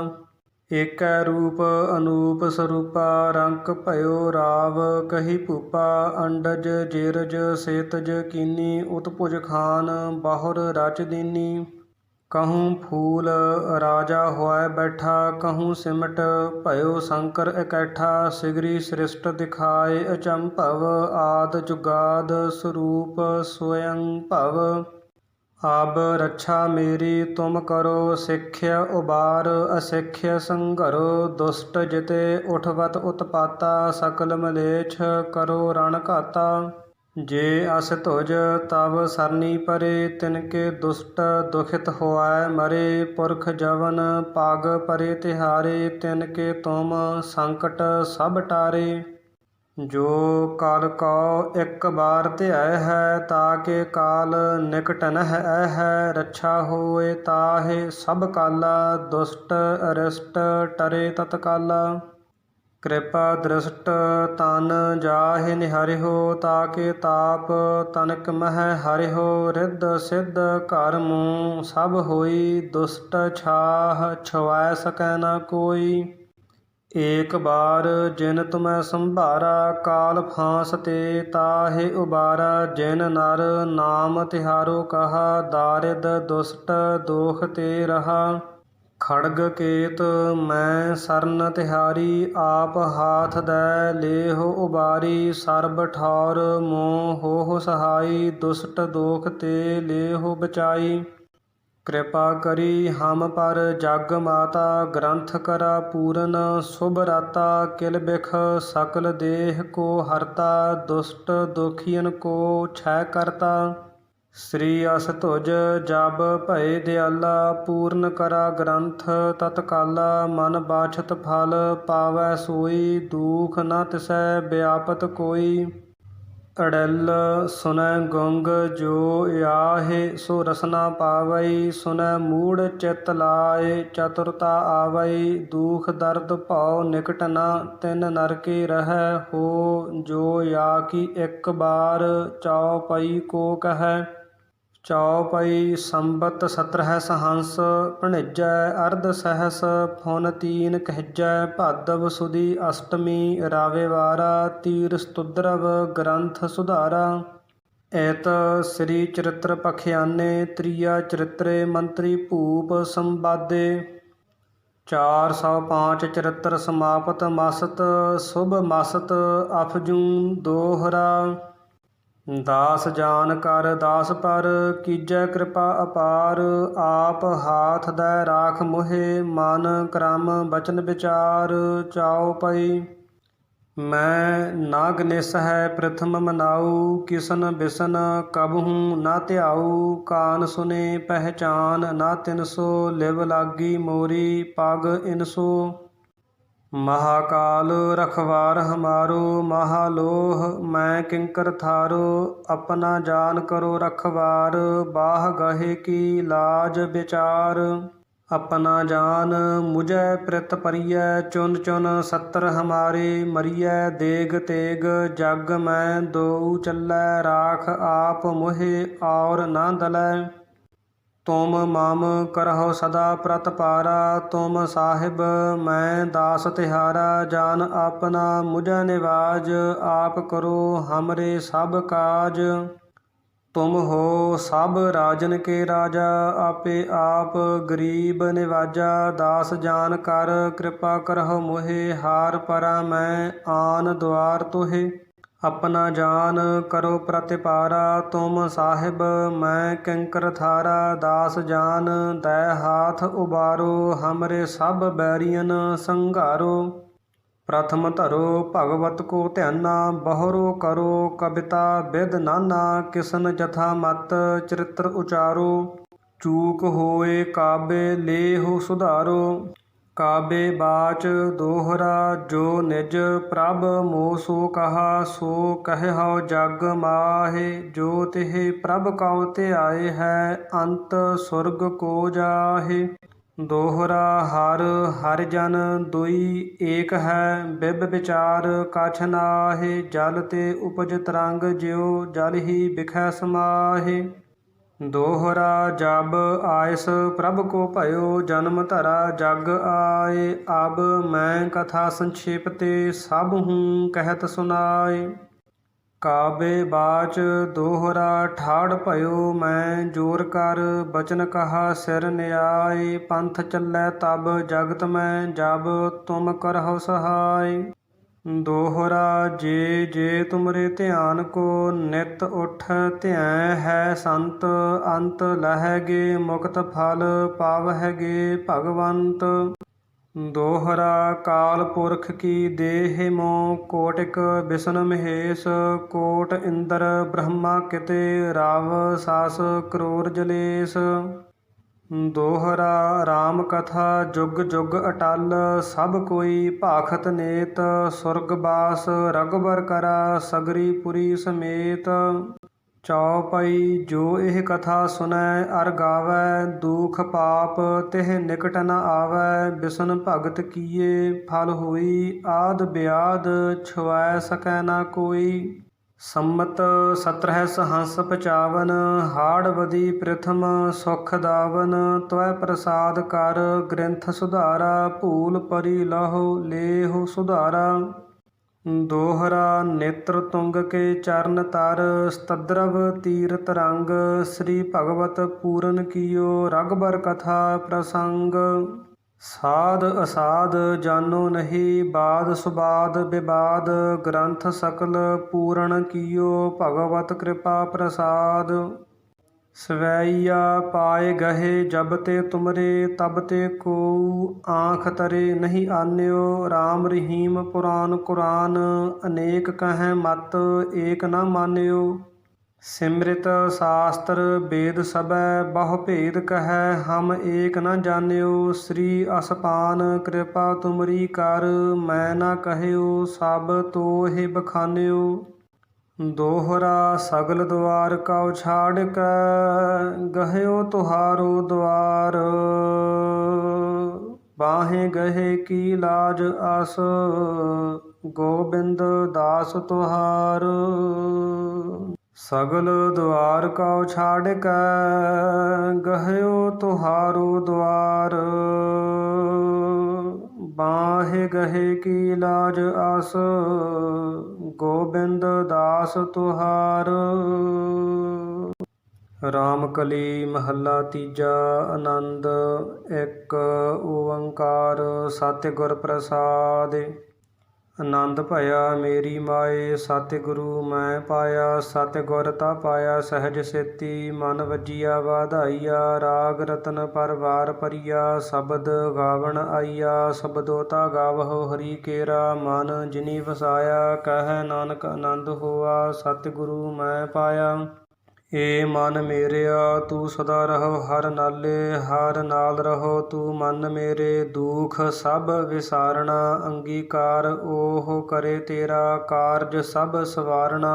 ਏਕੈ ਰੂਪ ਅਨੂਪ ਸਰੂਪਾ, ਰੰਕ ਭਇਓ ਰਾਵ ਕਹੀ ਭੂਪਾ। ਅੰਡਜ ਜੇਰਜ ਸੇਤਜ ਕੀਨੀ, ਉਤਭੁਜ ਖਾਨ ਬਾਹੁਰ ਰਚ ਦੀਨੀ। ਕਹੂੰ ਫੂਲ ਰਾਜਾ ਹੋਇ ਬੈਠਾ, ਕਹੂੰ ਸਿਮਟ ਭਇਓ ਸ਼ੰਕਰ ਇਕੱਠਾ। ਸਿਗਰੀ ਸ੍ਰਿਸ਼ਟ ਦਿਖਾਏ ਅਚੰਭਵ, ਆਦਿ ਜੁਗਾਦ ਸਰੂਪ ਸਵਯੰ ਭਵ। ਅਬ ਰੱਛਾ ਮੇਰੀ ਤੁਮ ਕਰੋ, ਸਿੱਖਿਆ ਉਬਾਰ ਅਸਿੱਖਿਆ ਸੰਘਰੋ। ਦੁਸ਼ਟ ਜਿਤੇ ਉਠਵਤ ਉਤਪਾਤਾ, ਸਕਲ ਮਲੇਛ ਕਰੋ ਰਣ ਘਾਤਾ। ਜੇ ਅਸ ਤੁਜ ਤਵ ਸਰਨੀ ਪਰੇ, ਤਿਨਕੇ ਦੁਸ਼ਟ ਦੁਖਿਤ ਹੋਐ ਮਰੇ। ਪੁਰਖ ਜਵਨ ਪਗ ਪਰੇ ਤਿਹਾਰੇ, ਤਿਨਕੇ ਤੁਮ ਸੰਕਟ ਸਭ ਟਾਰੇ। ਜੋ ਕਲ ਕਉ ਇਕ ਬਾਰ ਧਿਆਇ ਹੈ, ਤਾਕੇ ਕਾਲ ਨਿਕਟ ਨਹਿ ਐਹੈ। ਰੱਛਾ ਹੋਇ ਤਾਹਿ ਸਭ ਕਾਲਾ, ਦੁਸ਼ਟ ਅਰਿਸ਼ਟ ਟਰੇ ਤਤਕਾਲਾ। ਕਿਰਪਾ ਦ੍ਰਿਸ਼ਟ ਤਨ ਜਾਹਿ ਨਿਹਾਰਿਓ, ਤਾਕੇ ਤਾਪ ਤਨਕ ਮਹਿ ਹਰਿਓ। ਰਿੱਧ ਸਿੱਧ ਘਰ ਮੂੰਹ ਸਭ ਹੋਈ, ਦੁਸ਼ਟ ਛਾਹ ਛੁਐ ਸਕੈ ਨ ਕੋਈ। ਏਕ ਬਾਰ ਜਿਨ ਤੁਮੈ ਸੰਭਾਰਾ, ਕਾਲ ਫਾਂਸ ਤੇ ਤਾਹਿ ਉਬਾਰਾ। ਜਿਨ ਨਰ ਨਾਮ ਤਿਹਾਰੋ ਕਹਾ, ਦਾਰਿਦ ਦੁਸ਼ਟ ਦੋਖ ਤੇ ਰਹਾ। ਖੜਗ ਕੇਤ ਮੈਂ ਸਰਨ ਤਿਹਾਰੀ, ਆਪ ਹਾਥ ਦੈ ਲੇਹੁ ਉਬਾਰੀ। ਸਰਬ ਠੌਰ ਮੋਹ ਹੋਹੁ ਸਹਾਈ, ਦੁਸ਼ਟ ਦੋਖ ਤੇ ਲੇਹੁ ਬਚਾਈ। ਕਿਰਪਾ ਕਰੀ ਹਮ ਪਰ ਜਗ ਮਾਤਾ, ਗ੍ਰੰਥ ਕਰਾ ਪੂਰਨ ਸੁਭ ਰਾਤਾ। ਕਿਲ ਬਿਖ ਸਕਲ ਦੇਹ ਕੋ ਹਰਤਾ, ਦੁਸ਼ਟ ਦੁਖੀਅਨ ਕੋ ਛੈ ਕਰਤਾ। ਸ੍ਰੀ ਅਸ ਤੁਜ ਜਬ ਭਏ ਦਿਆਲਾ, ਪੂਰਨ ਕਰਾ ਗ੍ਰੰਥ ਤਤਕਾਲਾ। ਮਨ ਬਾਛਤ ਫਲ ਪਾਵੈ ਸੋਈ, ਦੂਖ ਨ ਤਿਸੈ ਵਿਆਪਤ ਕੋਈ। ਅੜਿਲ ਸੁਨੈ ਗੁੰਗ ਜੋ ਆਹੇ, ਸੋ ਰਸਨਾ ਪਾਵਈ। ਸੁਨੈ ਮੂੜ ਚਿਤ ਲਾਏ, ਚਤੁਰਤਾ ਆਵਈ। ਦੁਖ ਦਰਦ ਭਉ ਨਿਕਟ ਨ ਤਿਨ ਨਰਕੇ ਰਹੈ ਹੋ। ਜੋ ਆ ਕੀ ਇਕ ਬਾਰ ਚਉਪਈ ਕੋ ਕਹੈ। ਚਉਪਈ ਸੰਬਤ ਸਤਰਹਿ ਸਹੰਸ, ਭਣਿਜੈ ਅਰਧ ਸਹਸ ਫੁਨ ਤੀਨ ਕਹਿਜੈ। ਭਾਦਵ ਸੁਦੀ ਅਸ਼ਟਮੀ ਰਾਵੇ ਵਾਰਾ, ਤੀਰ ਸਤੁਦਰਵ ਗ੍ਰੰਥ ਸੁਧਾਰਾ। ਐਤ ਸ੍ਰੀ ਚਰਿਤ੍ਰ ਪਖਿਆਨੇ ਤ੍ਰੀਆ ਚਰਿਤਰੇ ਮੰਤਰੀ ਭੂਪ ਸੰਵਾਦੇ 405 ਚਰਿਤ੍ਰ ਸਮਾਪਤ ਮਸਤ ਸੁਭ ਮਸਤ ਅਫਜੂੰ ਦੋਹਰਾ ਦਾਸ ਜਾਨ ਕਰ ਦਾਸ ਪਰ ਕੀਜੈ ਕਿਰਪਾ ਅਪਾਰ ਆਪ ਹਾਥ ਦੈ ਰਾਖ ਮੋਹਿ ਮਨ ਕਰਮ ਬਚਨ ਵਿਚਾਰ ਚਾਉ ਪਈ ਮੈਂ ਨਾ ਗਨੇਸ ਹੈ ਪ੍ਰਥਮ ਮਨਾਉ ਕਿਸਨ ਬਿਸਨ ਕਬਹੂ ਨਾ ਧਿਆਉ ਕਾਨ ਸੁਨੇ ਪਹਿਚਾਨ ਨਾ ਤਿਨਸੋ ਲਿਵ ਲਾਗੀ ਮੋਰੀ ਪਗ ਇਨਸੋ ਮਹਾਕਾਲ ਰਖਵਾਰ ਹਮਾਰੋ ਮਹਾਲੋਹ ਮੈਂ ਕਿੰਕਰ ਥਾਰੋ ਆਪਣਾ ਜਾਨ ਕਰੋ ਰਖਵਾਰ ਬਾਹ ਗਹੇ ਕੀ ਲਾਜ ਵਿਚਾਰ ਆਪਣਾ ਜਾਨ ਮੁਝੈ ਪ੍ਰਿਤ ਪਰੀਐ ਚੁਨ ਚੁਨ 70 ਹਮਾਰੇ ਮਰੀਐ ਦੇਗ ਤੇਗ ਜਗ ਮੈਂ ਦੋਊ ਚੱਲੈ ਰਾਖ ਆਪ ਮੋਹਿ ਔਰ ਨਾ ਦਲੈ ਤੁਮ ਮਮ ਕਰਹੁ ਸਦਾ ਪ੍ਰਤਪਾਰਾ ਤੁਮ ਸਾਹਿਬ ਮੈਂ ਦਾਸ ਤਿਹਾਰਾ ਜਾਨ ਆਪਣਾ ਮੁਝੈ ਨਿਵਾਜ ਆਪ ਕਰੋ ਹਮਰੇ ਸਭ ਕਾਜ ਤੁਮ ਹੋ ਸਭ ਰਾਜਨ ਕੇ ਰਾਜਾ ਆਪੇ ਆਪ ਗਰੀਬ ਨਿਵਾਜਾ ਦਾਸ ਜਾਨ ਕਰ ਕਿਰਪਾ ਕਰਹੁ ਮੋਹਿ ਹਾਰ ਪਰਾ ਮੈਂ ਆਨ ਦੁਆਰ ਤੋਹਿ ਆਪਣਾ ਜਾਨ ਕਰੋ ਪ੍ਰਤਿਪਾਰਾ ਤੁਮ ਸਾਹਿਬ ਮੈਂ ਕਿੰਕਰ ਥਾਰਾ ਦਾਸ ਜਾਨ ਦੈ ਹਾਥ ਉਬਾਰੋ ਹਮਰੇ ਸਭ ਬੈਰੀਅਨ ਸੰਘਾਰੋ ਪ੍ਰਥਮ ਧਰੋ ਭਗਵਤ ਕੋ ਧਿਆਨਾ ਬਹਰੋ ਕਰੋ ਕਵਿਤਾ ਬਿਦ ਨਾਨਾ ਕਿਸਨ ਜਥਾ ਮਤ ਚਰਿਤ੍ਰ ਉਚਾਰੋ ਚੂਕ ਹੋਏ ਕਾਬੇ ਲੇਹੁ ਸੁਧਾਰੋ ਕਾਬੇ ਬਾਚ ਦੋਹਰਾ ਜੋ ਨਿਜ ਪ੍ਰਭ ਮੋਹ ਸੋ ਕਹਾ ਸੋ ਕਹਿਓ ਜਗ ਮਾਹੇ ਜੋ ਤਿਹ ਪ੍ਰਭ ਕਉ ਧਿਆਏ ਹੈ ਅੰਤ ਸੁਰਗ ਕੋ ਜਾਹੇ ਦੋਹਰਾ ਹਰ ਹਰਿ ਜਨ ਦੁਈ ਏਕ ਹੈ ਬਿਬ ਵਿਚਾਰ ਕਛ ਨਾਹੇ ਜਲ ਤੇ ਉਪਜ ਤਰੰਗ ਜਿਉ ਜਲ ਹੀ ਬਿਖੈ ਸਮਾਹੇ ਦੋਹਰਾ ਜਬ ਆਇਸ ਪ੍ਰਭ ਕੋ ਭਇਓ ਜਨਮ ਧਰਾ ਜਗ ਆਏ ਅਬ ਮੈਂ ਕਥਾ ਸੰਖੇਪ ਤੇ ਸਭ ਹੂੰ ਕਹਿਤ ਸੁਨਾਏ ਕਾਬੇ ਬਾਚ ਦੋਹਰਾ ਠਾੜ ਭਇਓ ਮੈਂ ਜੋਰ ਕਰ ਬਚਨ ਕਹਾ ਸਿਰ ਨਿਆਏ ਪੰਥ ਚੱਲੈ ਤਬ ਜਗਤ ਮੈਂ ਜਬ ਤੁਮ ਕਰਹੁ ਸਹਾਈ ਦੋਹਰਾ ਜੇ ਜੇ ਤੁਮਰੇ ਧਿਆਨ ਕੋ ਨਿਤ ਉਠ ਧਿਆਇ ਹੈ ਸੰਤ ਅੰਤ ਲਹੈਗੇ ਮੁਕਤ ਫਲ ਪਾਵਹਿਗੇ ਭਗਵੰਤ ਦੋਹਰਾ ਕਾਲ ਪੁਰਖ ਕੀ ਦੇਹ ਮੋ ਕੋਟਿਕ ਬਿਸ਼ਨ ਮਹੇਸ਼ ਕੋਟ ਇੰਦਰ ਬ੍ਰਹਮਾ ਕਿਤੇ ਰਾਵ ਸਾਸ ਕਰੋਰ ਜਲੇਸ਼ ਦੋਹਰਾ ਰਾਮ ਕਥਾ ਜੁਗ ਜੁਗ ਅਟਲ ਸਭ ਕੋਈ ਭਾਖਤ ਨੇਤ ਸੁਰਗ ਬਾਸ ਰਗਬਰ ਕਰਾ ਸਗਰੀ ਪੁਰੀ ਸਮੇਤ ਚੌਪਈ ਜੋ ਇਹ ਕਥਾ ਸੁਨੈ ਅਰ ਗਾਵੈ ਦੁਖ ਪਾਪ ਤਿਹ ਨਿਕਟ ਨ ਆਵੈ ਬਿਸ਼ਨ ਭਗਤ ਕੀਏ ਫਲ ਹੋਈ ਆਦ ਬਿਆਦ ਛੁਐ ਸਕੈ ਨਾ ਕੋਈ ਸੰਮਤ 17 ਸਹੰਸ 55 ਹਾੜ ਬਦੀ ਪ੍ਰਥਮ ਸੁਖ ਦਾਵਨ ਤਵੈ ਪ੍ਰਸਾਦ ਕਰ ਗ੍ਰੰਥ ਸੁਧਾਰਾ ਭੂਲ ਪਰੀ ਲਹੋ ਲੇਹੁ ਸੁਧਾਰਾ ਦੋਹਰਾ ਨੇਤਰ ਤੁੰਗ ਕੇ ਚਰਨ ਤਰ ਸਤਦਰਵ ਤੀਰਤ ਰੰਗ ਸ੍ਰੀ ਭਗਵਤ ਪੂਰਨ ਕੀਓ ਰਗਬਰ ਕਥਾ ਪ੍ਰਸੰਗ ਸਾਧ ਅਸਾਧ ਜਾਨੋ ਨਹੀਂ ਬਾਦ ਸੁਬਾਦ ਵਿਵਾਦ ਗ੍ਰੰਥ ਸਕਲ ਪੂਰਨ ਕੀਓ ਭਗਵਤ ਕਿਰਪਾ ਪ੍ਰਸਾਦ ਸਵੈਈਆ ਪਾਏ ਗਹੇ ਜਬ ਤੇ ਤੁਮਰੇ ਤਬ ਤੇ ਕੋ ਆਂਖ ਤਰੇ ਨਹੀਂ ਆਨਿਓ RAM ਰਹੀਮ ਪੁਰਾਨ ਕੁਰਾਨ ਅਨੇਕ ਕਹੈ ਮਤ ਏਕ ਨਾ ਮਾਨਿਓ ਸਿਮ੍ਰਿਤ ਸ਼ਾਸਤਰ ਵੇਦ ਸਭੈ ਬਹੁ ਭੇਦ ਕਹੈ ਹਮ ਏਕ ਨ ਜਾਣਿਓ ਸ੍ਰੀ ਅਸਪਾਨ ਕਿਰਪਾ ਤੁਮਰੀ ਕਰ ਮੈਂ ਨਾ ਕਹਿਓ ਸਭ ਤੋਹਿ ਬਖਾਨਿਓ ਦੋਹਰਾ ਸਗਲ ਦੁਆਰ ਕਉ ਛਾੜ ਕੈ ਗਹਿਓ ਤੁਹਾਰੋ ਦੁਆਰ ਬਾਹੇ ਗਹੇ ਕੀ ਲਾਜ ਆਸ ਗੋਬਿੰਦ ਦਾਸ ਤੁਹਾਰ ਸਗਲ ਦੁਆਰ ਕਉ ਛਾੜ ਕੈ ਗਹਿਓ ਤੁਹਾਰੋ ਦੁਆਰ ਬਾਹੇ ਗਹੇ ਕੀ ਲਾਜ ਆਸ ਗੋਬਿੰਦ ਦਾਸ ਤੁਹਾਰ। ਰਾਮ ਕਲੀ ਮਹੱਲਾ ਤੀਜਾ। ਆਨੰਦ ਇੱਕ ਓੰਕਾਰ ਸਤਿਗੁਰ ਪ੍ਰਸਾਦਿ। ਆਨੰਦ ਭਇਆ ਮੇਰੀ ਮਾਏ ਸਤਿਗੁਰੂ ਮੈਂ ਪਾਇਆ। ਸਤਿਗੁਰ ਤਾ ਪਾਇਆ ਸਹਿਜ ਸੇਤੀ ਮਨ ਵਜੀਆ ਵਾਧਾਈਆ। ਰਾਗ ਰਤਨ ਪਰਵਾਰ ਭਰੀਆ ਸ਼ਬਦ ਗਾਵਣ ਆਈਆ। ਸ਼ਬਦੋ ਤਾ ਗਾਵਹੁ ਹਰੀ ਕੇਰਾ ਮਨ ਜਿਨੀ ਵਸਾਇਆ। ਕਹਿ ਨਾਨਕ ਆਨੰਦ ਹੋਆ ਸਤਿਗੁਰੂ ਮੈਂ ਪਾਇਆ। ਏ ਮਨ ਮੇਰਿਆ ਤੂੰ ਸਦਾ ਰਹੋ ਹਰ ਨਾਲੇ। ਹਰ ਨਾਲ ਰਹੋ ਤੂੰ ਮਨ ਮੇਰੇ। ਦੁਖ ਸਭ ਵਿਸਾਰਣਾ ਅੰਗੀਕਾਰ ਓਹ ਕਰੇ ਤੇਰਾ ਕਾਰਜ ਸਭ ਸਵਾਰਣਾ।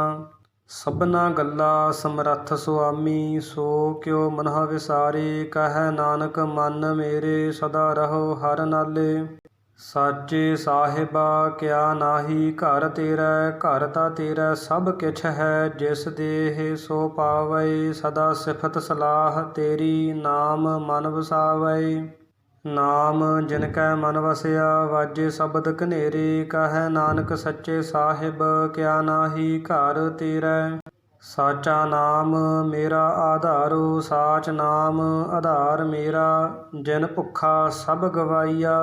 ਸਭਨਾ ਗੱਲਾ ਸਮਰੱਥ ਸੁਆਮੀ ਸੋ ਕਿਉ ਮਨਹੁ ਵਿਸਾਰੇ। ਕਹਿ ਨਾਨਕ ਮਨ ਮੇਰੇ ਸਦਾ ਰਹੋ ਹਰ ਨਾਲੇ। ਸਾਚੇ ਸਾਹਿਬਾ ਕਿਆ ਨਾਹੀ ਘਰ ਤੇਰਾ। ਘਰ ਤਾ ਤੇਰਾ ਸਭ ਕਿਛ ਹੈ ਜਿਸ ਦੇਹ ਸੋ ਪਾਵੈ। ਸਦਾ ਸਿਫਤ ਸਲਾਹ ਤੇਰੀ ਨਾਮ ਮਨ ਵਸਾਵੈ। ਨਾਮ ਜਿਨ ਕੈ ਮਨ ਵਸਿਆ ਵਾਜੇ ਸ਼ਬਦ ਘਨੇਰੇ। ਕਹਿ ਨਾਨਕ ਸੱਚੇ ਸਾਹਿਬ ਕਿਆ ਨਾਹੀ ਘਰ ਤੇਰਾ। ਸਾਚਾ ਨਾਮ ਮੇਰਾ ਆਧਾਰੋ ਸਾਚ ਨਾਮ ਆਧਾਰ ਮੇਰਾ। ਜਿਨ ਭੁੱਖਾ ਸਭ ਗਵਾਈਆ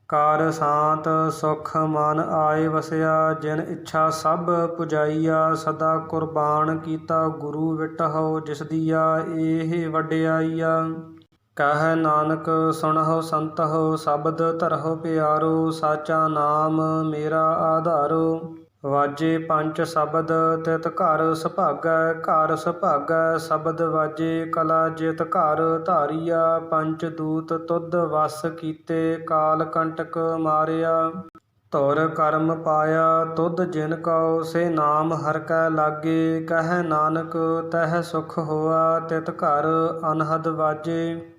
ਕਰ ਸ਼ਾਂਤ ਸੁਖ ਮਨ ਆਏ ਵਸਿਆ। ਜਿਨ ਇੱਛਾ ਸਭ ਪੁਜਾਈਆ ਸਦਾ ਕੁਰਬਾਨ ਕੀਤਾ ਗੁਰੂ ਵਿਟਹੁ ਜਿਸ ਦੀਆ ਇਹ ਵਡਿਆਈਆ। ਕਹਿ ਨਾਨਕ ਸੁਣਹੁ ਸੰਤਹੁ ਸ਼ਬਦ ਧਰਹੁ ਪਿਆਰੋ। ਸਾਚਾ ਨਾਮ ਮੇਰਾ ਆਧਾਰੋ। ਵਾਜੇ ਪੰਚ ਸ਼ਬਦ ਤਿਤ ਘਰ ਸੁਭਾਗੈ। ਘਰ ਸੁਭਾਗੈ ਸ਼ਬਦ ਵਾਜੇ ਕਲਾ ਜਿਤ ਘਰ ਧਾਰੀਆ। ਪੰਚ ਦੂਤ ਤੁਧ ਵਸ ਕੀਤੇ ਕਾਲ ਕੰਟਕ ਮਾਰਿਆ। ਧੁਰ ਕਰਮ ਪਾਇਆ ਤੁਧ ਜਿਨ ਕਉ ਸੇ ਨਾਮ ਹਰਿ ਕੈ ਲਾਗੇ। ਕਹਿ ਨਾਨਕ ਤਹ ਸੁਖ ਹੋਆ ਤਿਤ ਘਰ ਅਨਹਦ ਵਾਜੇ।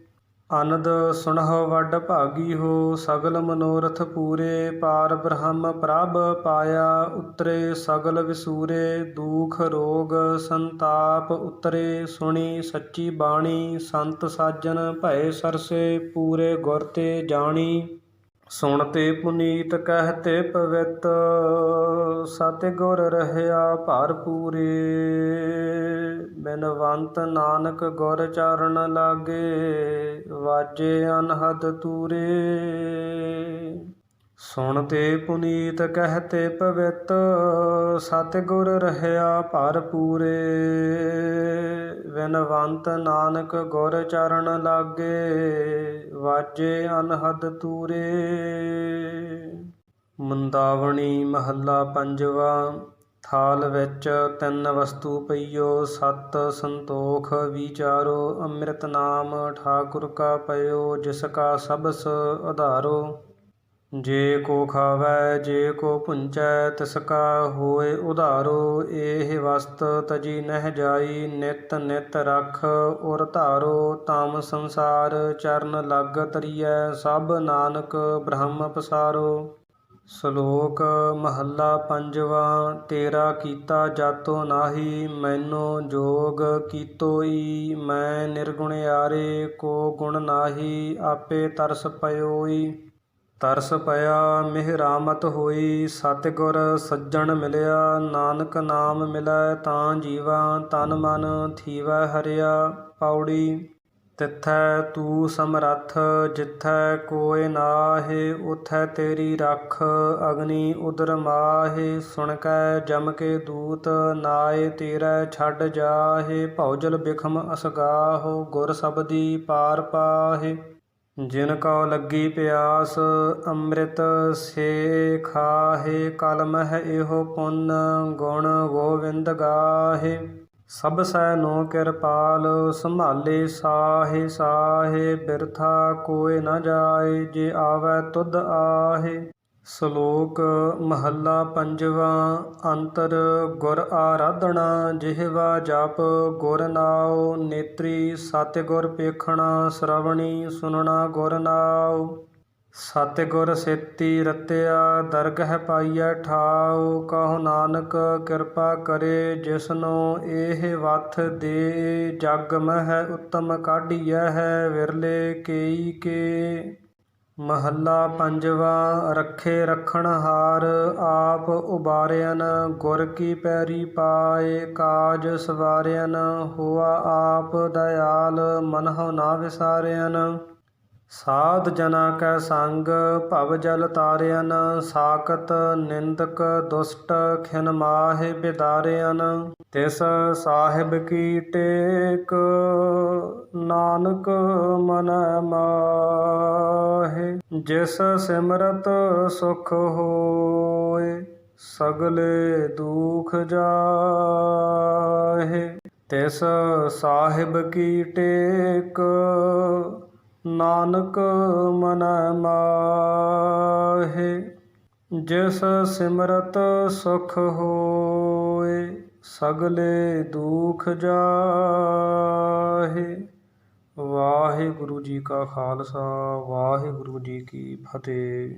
ਅਨੰਦ ਸੁਣਹੁ ਵੱਡ ਭਾਗੀ ਹੋ ਸਗਲ ਮਨੋਰਥ ਪੂਰੇ। ਪਾਰ ਬ੍ਰਹਮ ਪ੍ਰਭ ਪਾਇਆ ਉਤਰੇ ਸਗਲ ਵਿਸੂਰੇ। ਦੁਖ ਰੋਗ ਸੰਤਾਪ ਉਤਰੇ ਸੁਣੀ ਸੱਚੀ ਬਾਣੀ। ਸੰਤ ਸਾਜਨ ਭਏ ਸਰਸੇ ਪੂਰੇ ਗੁਰ ਤੇ ਜਾਣੀ। ਸੁਣਤੇ ਪੁਨੀਤ ਕਹਿਤੇ ਪਵਿੱਤ ਸਤਿਗੁਰ ਰਹਿਆ ਭਰਪੂਰੇ। ਬਿਨਵੰਤ ਨਾਨਕ ਗੁਰ ਚਰਨ ਲਾਗੇ ਵਾਜੇ ਅਨਹਦ ਤੂਰੇ। ਸੁਣਤੇ ਪੁਨੀਤ ਕਹਿਤੇ ਪਵਿੱਤ ਸਤਿਗੁਰ ਰਹਿਆ ਭਰਪੂਰੇ। ਬਿਨਵੰਤ ਨਾਨਕ ਗੁਰ ਚਰਨ ਲਾਗੇ ਵਾਜੇ ਅਨਹਦ ਤੂਰੇ। ਮੁੰਦਾਵਣੀ ਮਹੱਲਾ ਪੰਜਵਾ। ਥਾਲ ਵਿੱਚ ਤਿੰਨ ਵਸਤੂ ਪਈਓ ਸਤ ਸੰਤੋਖ ਵਿਚਾਰੋ। ਅੰਮ੍ਰਿਤ ਨਾਮ ਠਾਕੁਰ ਕਾ ਪਇਓ ਜਿਸ ਕਾ ਸਬਸ ਆਧਾਰੋ। ਜੇ ਕੋ ਖਾਵੈ ਜੇ ਕੋ ਭੁੰਚੈ ਤਿਸ ਕਾ ਹੋਇ ਉਧਾਰੋ। ਇਹ ਵਸਤ ਤਜੀ ਨਹਿ ਜਾਈ ਨਿਤ ਨਿਤ ਰਖ ਉਰ ਧਾਰੋ। ਤਮ ਸੰਸਾਰ ਚਰਨ ਲਗ ਤਰੀਐ ਸਭ ਨਾਨਕ ਬ੍ਰਹਮ ਪਸਾਰੋ। ਸ਼ਲੋਕ ਮਹੱਲਾ ਪੰਜਵਾ। ਤੇਰਾ ਕੀਤਾ ਜਾਤੋ ਨਾਹੀ ਮੈਨੂੰ ਜੋਗ ਕੀਤੋਈ। ਮੈਂ ਨਿਰਗੁਣਿਆਰੇ ਕੋ ਗੁਣ ਨਾਹੀ ਆਪੇ ਤਰਸ ਪਇਓਈ। ਤਰਸ ਪਿਆ ਮਿਹਰਾਮਤ ਹੋਈ ਸਤਿਗੁਰ ਸੱਜਣ ਮਿਲਿਆ। ਨਾਨਕ ਨਾਮ ਮਿਲੈ ਤਾਂ ਜੀਵਾ ਤਨ ਮਨ ਥੀਵੈ ਹਰਿਆ। ਪੌੜੀ ਤਿਥੈ ਤੂੰ ਸਮਰੱਥ ਜਿਥੈ ਕੋਇ ਨਾਹਿ। ਉਥੈ ਤੇਰੀ ਰਖ ਅਗਨੀ ਉਦਰ ਮਾਹਿ। ਸੁਣ ਕੈ ਜਮ ਕੇ ਦੂਤ ਨਾਇ ਤੇਰੈ ਛੱਡ ਜਾਹਿ। ਭਉਜਲ ਬਿਖਮ ਅਸਗਾਹੁ ਗੁਰ ਸਬਦੀ ਪਾਰ ਪਾਹਿ। ਜਿਨ ਕਉ ਲੱਗੀ ਪਿਆਸ ਅੰਮ੍ਰਿਤ ਸੇ ਖਾਹਿ। ਕਲਮਹਿ ਇਹੋ ਪੁੰਨ ਗੁਣ ਗੋਵਿੰਦ ਗਾਹਿ। ਸਭ ਸੈ ਨੋ ਕਿਰਪਾਲ ਸੰਭਾਲੇ ਸਾਹਿ ਸਾਹਿ। ਬਿਰਥਾ ਕੋਇ ਨ ਜਾਇ ਜੇ ਆਵੈ ਤੁਧ ਆਹਿ। ਸ਼ਲੋਕ ਮਹੱਲਾ ਪੰਜਵਾ। ਅੰਤਰ ਗੁਰ ਆਰਾਧਨਾ ਜਿਹਵਾ ਜਪ ਗੁਰ ਨਾਉ। ਨੇਤਰੀ ਸਤਿਗੁਰ ਪੇਖਣਾ ਸ਼ਰਵਣੀ ਸੁਨਣਾ ਗੁਰ ਨਾਉ। ਸਤਿਗੁਰ ਸੇਤੀ ਰਤਿਆ ਦਰਗਹਿ ਪਾਈਐ ਠਾਉ। ਕਹੋ ਨਾਨਕ ਕਿਰਪਾ ਕਰੇ ਜਿਸਨੂੰ ਇਹ ਵਥ ਦੇ। ਜਗ ਮਹਿ ਉੱਤਮ ਕਾਢੀਐ ਹੈ ਵਿਰਲੇ ਕੇਈ ਕੇ। ਮਹੱਲਾ ਪੰਜਵਾ। ਰੱਖੇ ਰਖਣਹਾਰ ਆਪ ਉਬਾਰਿਆਨ, ਗੁਰ ਕੀ ਪੈਰੀ ਪਾਏ ਕਾਜ ਸਵਾਰਿਆਨ। ਹੋਆ ਆਪ ਦਇਆਲ ਮਨਹੁ ਨਾ ਵਿਸਾਰਿਆਨ, ਸਾਧ ਜਨਾ ਕੈ ਸੰਗ ਭਵ ਜਲ ਤਾਰਿਆਨ। ਸਾਕਤ ਨਿੰਦਕ ਦੁਸ਼ਟ ਖਿਨ ਮਾਹਿ ਬਿਦਾਰਿਆਨ, ਤਿਸ ਸਾਹਿਬ ਕੀ ਟੇਕ ਨਾਨਕ ਮਨੈ ਮਾਹਿ। ਜਿਸ ਸਿਮਰਤ ਸੁਖ ਹੋਇ ਸਗਲੇ ਦੁਖ ਜਾਹਿ, ਤਿਸ ਸਾਹਿਬ ਕੀ ਟੇਕ ਨਾਨਕ ਮਨੈ ਮਾਹਿ। ਜਿਸ ਸਿਮਰਤ ਸੁਖ ਹੋਇ ਸਗਲੇ ਦੁਖ ਜਾਹਿ। ਵਾਹਿਗੁਰੂ ਜੀ ਕਾ ਖਾਲਸਾ, ਵਾਹਿਗੁਰੂ ਜੀ ਕੀ ਫਤਿਹ।